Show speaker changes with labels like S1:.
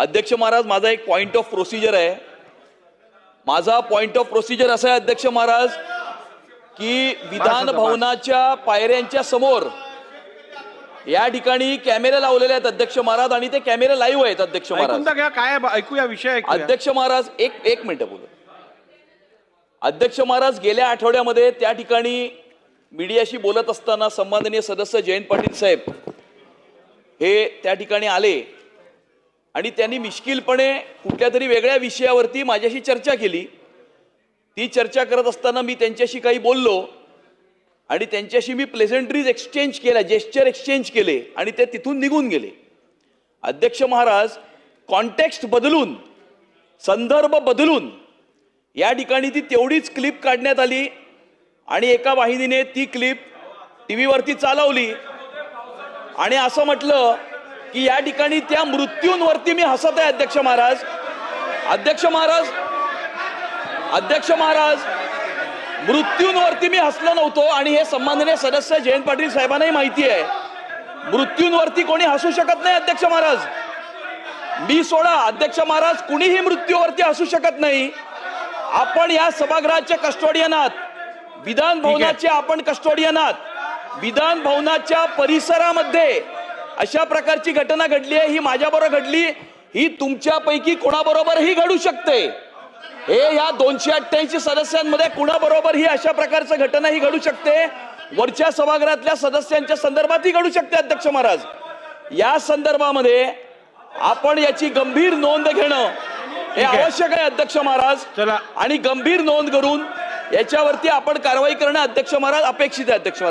S1: अध्यक्ष महाराज, माझा एक पॉइंट ऑफ प्रोसिजर आहे. माझा पॉइंट ऑफ प्रोसिजर असा आहे अध्यक्ष महाराज की विधान भवनाच्या पायऱ्यांच्या समोर या ठिकाणी कॅमेरे लावलेले आहेत अध्यक्ष महाराज, आणि ते कॅमेरे लाईव्ह आहेत अध्यक्ष महाराज.
S2: काय ऐकूया विषय.
S1: अध्यक्ष महाराज एक मिनिट बोलू. अध्यक्ष महाराज, गेल्या आठवड्यामध्ये त्या ठिकाणी मीडियाशी बोलत असताना सन्माननीय सदस्य जयंत पाटील साहेब हे त्या ठिकाणी आले आणि त्यांनी मिश्किलपणे कुठल्या तरी वेगळ्या विषयावरती माझ्याशी चर्चा केली. ती चर्चा करत असताना मी त्यांच्याशी काही बोललो आणि त्यांच्याशी मी प्लेझेंटरीज एक्सचेंज केल्या, जेस्चर एक्सचेंज केले आणि ते तिथून निघून गेले. अध्यक्ष महाराज, कॉन्टेक्स्ट बदलून, संदर्भ बदलून या ठिकाणी ती तेवढीच क्लिप काढण्यात आली आणि एका वाहिनीने ती क्लिप टीव्हीवरती चालवली आणि असं म्हटलं की या ठिकाणी त्या मृत्यूंवरती मी हसत आहे. अध्यक्ष महाराज, अध्यक्ष महाराज, अध्यक्ष महाराज, मृत्यूंवरती मी हसलो नव्हतो आणि हे सन्माननीय सदस्य जयंत पाटील साहेबांनाही माहिती आहे. मृत्यूंवरती कोणी हसू शकत नाही अध्यक्ष महाराज. मी सोडा अध्यक्ष महाराज, कुणीही मृत्यूवरती हसू शकत नाही. आपण या सभागृहाचे कस्टोडियन आहात, विधान भवनाचे आपण कस्टोडियन आहात. विधान भवनाच्या परिसरामध्ये अशा प्रकारची घटना घडली आहे, ही माझ्याबरोबर घडली, ही तुमच्यापैकी कोणाबरोबरही घडू शकते. हे या 288 सदस्यांमध्ये कुणाबरोबर ही अशा प्रकारची घटना ही घडू शकते. वरच्या सभागृहातल्या सदस्यांच्या संदर्भातही घडू शकते. अध्यक्ष महाराज, या संदर्भामध्ये आपण याची गंभीर नोंद घेणं हे आवश्यक आहे अध्यक्ष महाराज. आणि गंभीर नोंद करून याच्यावरती आपण कारवाई करणं अध्यक्ष महाराज अपेक्षित आहे. अध्यक्ष महाराज.